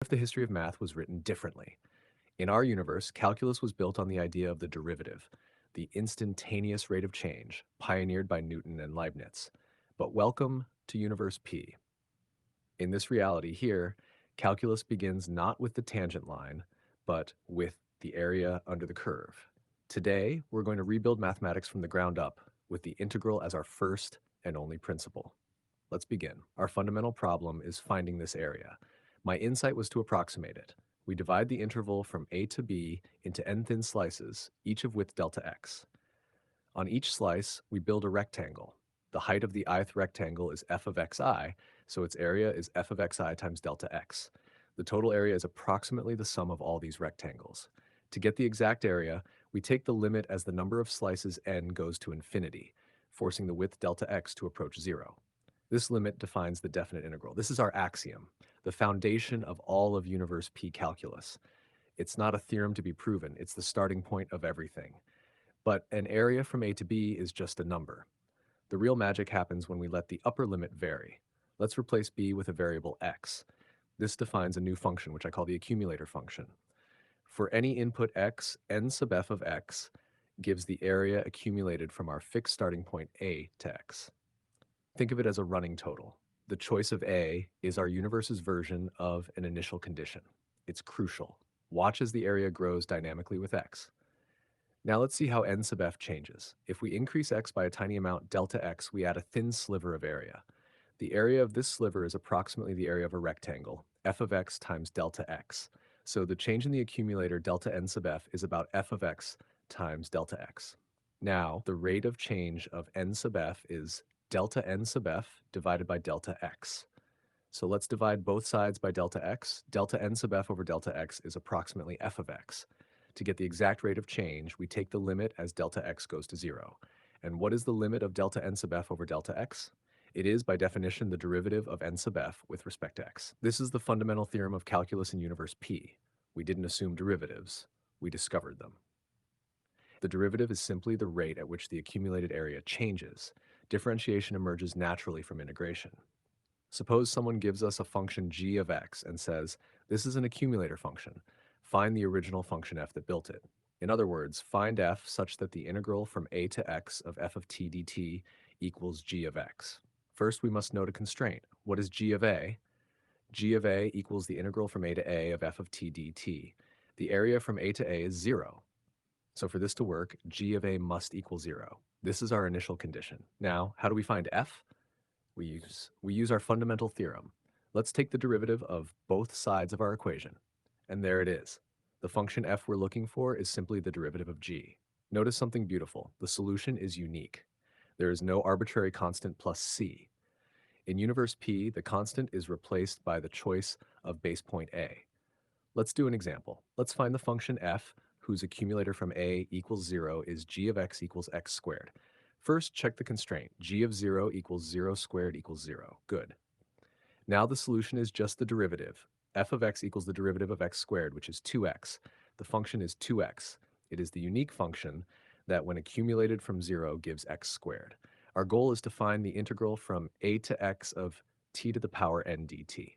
if the history of math was written differently? In our universe, calculus was built on the idea of the derivative, the instantaneous rate of change, pioneered by Newton and Leibniz. But welcome to Universe P. In this reality here, calculus begins not with the tangent line, but with the area under the curve. Today, we're going to rebuild mathematics from the ground up with the integral as our first and only principle. Let's begin. Our fundamental problem is finding this area. My insight was to approximate it. We divide the interval from a to b into n thin slices, each of width delta x. On each slice, we build a rectangle. The height of the ith rectangle is f of xi, so its area is f of xi times delta x. The total area is approximately the sum of all these rectangles. To get the exact area, we take the limit as the number of slices n goes to infinity, forcing the width delta x to approach 0. This limit defines the definite integral. This is our axiom, the foundation of all of universe P calculus. It's not a theorem to be proven, it's the starting point of everything. But an area from a to b is just a number. The real magic happens when we let the upper limit vary. Let's replace b with a variable x. This defines a new function, which I call the accumulator function. For any input x, n sub f of x gives the area accumulated from our fixed starting point a to x. Think of it as a running total. The choice of a is our universe's version of an initial condition. It's crucial. Watch as the area grows dynamically with x. Now let's see how n sub f changes. If we increase x by a tiny amount, delta x, we add a thin sliver of area. The area of this sliver is approximately the area of a rectangle, f of x times delta x. So the change in the accumulator delta n sub f is about f of x times delta x. Now, the rate of change of n sub f is delta n sub f divided by delta x. So let's divide both sides by delta x. Delta n sub f over delta x is approximately f of x. To get the exact rate of change, we take the limit as delta x goes to 0. And what is the limit of delta n sub f over delta x? It is, by definition, the derivative of n sub f with respect to x. This is the fundamental theorem of calculus in universe P. We didn't assume derivatives, we discovered them. The derivative is simply the rate at which the accumulated area changes. Differentiation emerges naturally from integration. Suppose someone gives us a function g of x and says, this is an accumulator function. Find the original function f that built it. In other words, find f such that the integral from a to x of f of t dt equals g of x. First, we must note a constraint. What is g of a? G of a equals the integral from a to a of f of t dt. The area from a to a is 0. So for this to work, g of a must equal 0. This is our initial condition. Now, how do we find f? We use our fundamental theorem. Let's take the derivative of both sides of our equation. And there it is. The function f we're looking for is simply the derivative of g. Notice something beautiful. The solution is unique. There is no arbitrary constant plus c. In universe P, the constant is replaced by the choice of base point a. Let's do an example. Let's find the function f whose accumulator from a equals 0 is g of x equals x squared. First, check the constraint. G of 0 equals 0 squared equals 0. Good. Now the solution is just the derivative. F of x equals the derivative of x squared, which is 2x. The function is 2x. It is the unique function that when accumulated from 0 gives x squared. Our goal is to find the integral from a to x of t to the power n dt.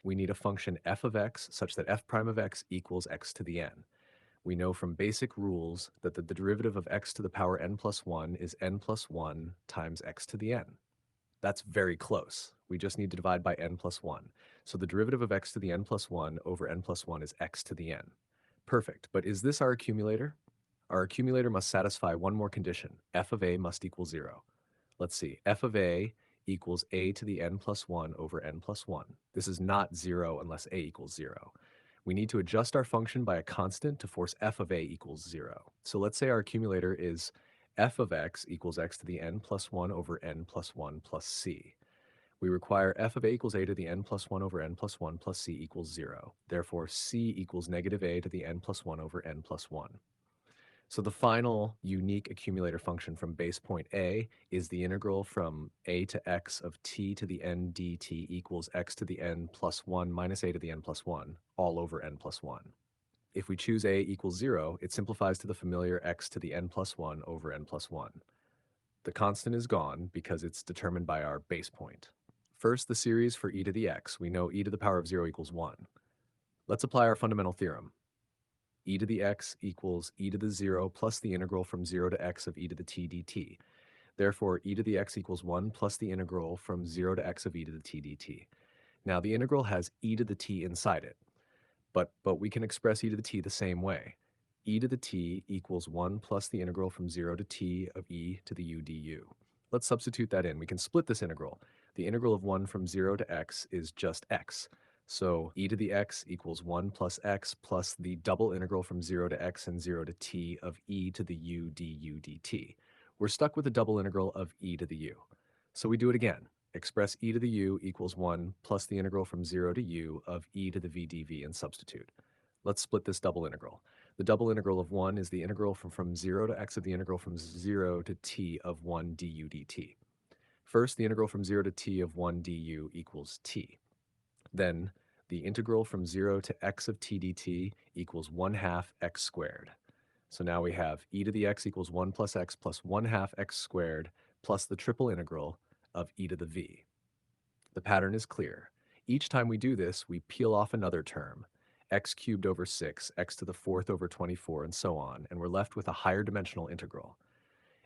We need a function f of x such that f prime of x equals x to the n. We know from basic rules that the derivative of x to the power n plus 1 is n plus 1 times x to the n. That's very close. We just need to divide by n plus 1. So the derivative of x to the n plus 1 over n plus 1 is x to the n. Perfect, but is this our accumulator? Our accumulator must satisfy one more condition. F of a must equal 0. Let's see, f of a equals a to the n plus 1 over n plus 1. This is not 0 unless a equals 0. We need to adjust our function by a constant to force f of a equals 0. So let's say our accumulator is f of x equals x to the n plus 1 over n plus 1 plus c. We require f of a equals a to the n plus 1 over n plus 1 plus c equals 0. Therefore, c equals negative a to the n plus 1 over n plus 1. So the final unique accumulator function from base point a is the integral from a to x of t to the n dt equals x to the n plus 1 minus a to the n plus 1, all over n plus 1. If we choose a equals 0, it simplifies to the familiar x to the n plus 1 over n plus 1. The constant is gone because it's determined by our base point. First, the series for e to the x. We know e to the power of 0 equals 1. Let's apply our fundamental theorem. E to the x equals e to the 0 plus the integral from 0 to x of e to the t dt. Therefore, e to the x equals 1 plus the integral from 0 to x of e to the t dt. Now, the integral has e to the t inside it, but we can express e to the t the same way. E to the t equals 1 plus the integral from 0 to t of e to the u du. Let's substitute that in. We can split this integral. The integral of 1 from 0 to x is just x. So e to the x equals 1 plus the double integral from 0 to x and 0 to t of e to the u du dt. We're stuck with the double integral of e to the u. So we do it again. Express e to the u equals 1 plus the integral from 0 to u of e to the v dv and substitute. Let's split this double integral. The double integral of 1 is the integral from 0 to x of the integral from 0 to t of 1 du dt. First, the integral from 0 to t of 1 du equals t. Then, the integral from 0 to x of t dt equals 1 half x squared. So now we have e to the x equals 1 plus 1 half x squared plus the triple integral of e to the v. The pattern is clear. Each time we do this, we peel off another term, x cubed over 6, x to the fourth over 24, and so on, and we're left with a higher dimensional integral.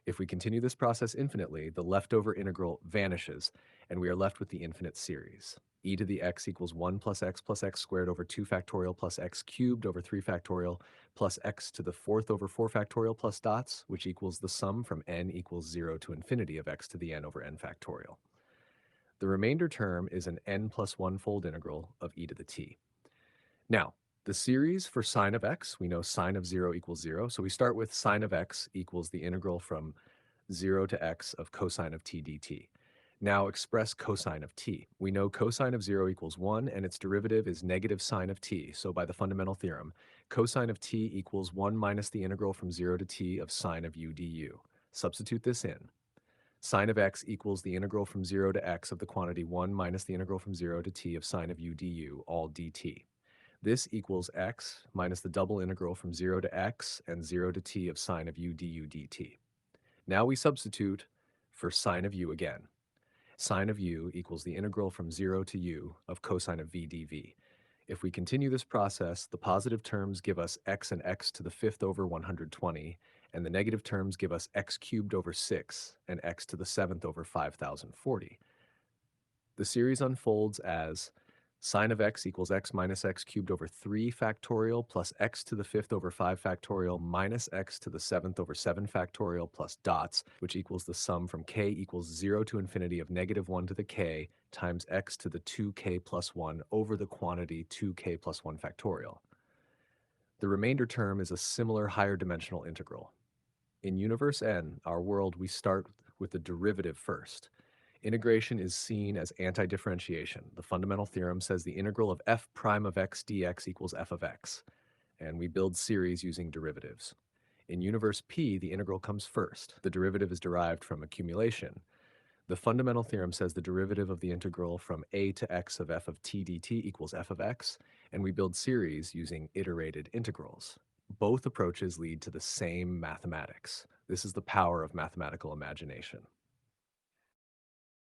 If we continue this process infinitely, the leftover integral vanishes, and we are left with the infinite series. E to the x equals 1 plus x squared over 2 factorial plus x cubed over 3 factorial plus x to the fourth over 4 factorial plus dots, which equals the sum from n equals 0 to infinity of x to the n over n factorial. The remainder term is an n plus 1 fold integral of e to the t. Now, the series for sine of x, we know sine of 0 equals 0, so we start with sine of x equals the integral from 0 to x of cosine of t dt. Now express cosine of t. We know cosine of 0 equals 1, and its derivative is negative sine of t, so by the fundamental theorem, cosine of t equals 1 minus the integral from 0 to t of sine of u du. Substitute this in. Sine of x equals the integral from 0 to x of the quantity 1 minus the integral from 0 to t of sine of u du, all dt. This equals x minus the double integral from 0 to x and 0 to t of sine of u du dt. Now we substitute for sine of u again. Sine of u equals the integral from 0 to u of cosine of v dv. If we continue this process, the positive terms give us x and x to the fifth over 120, and the negative terms give us x cubed over 6 and x to the seventh over 5040. The series unfolds as sine of x equals x minus x cubed over 3 factorial plus x to the fifth over 5 factorial minus x to the seventh over 7 factorial plus dots, which equals the sum from k equals 0 to infinity of negative 1 to the k times x to the 2k plus 1 over the quantity 2k plus 1 factorial. The remainder term is a similar higher dimensional integral. In universe n, our world, we start with the derivative first. Integration is seen as anti-differentiation. The fundamental theorem says the integral of f prime of x dx equals f of x, and we build series using derivatives. In universe P, the integral comes first. The derivative is derived from accumulation. The fundamental theorem says the derivative of the integral from a to x of f of t dt equals f of x, and we build series using iterated integrals. Both approaches lead to the same mathematics. This is the power of mathematical imagination.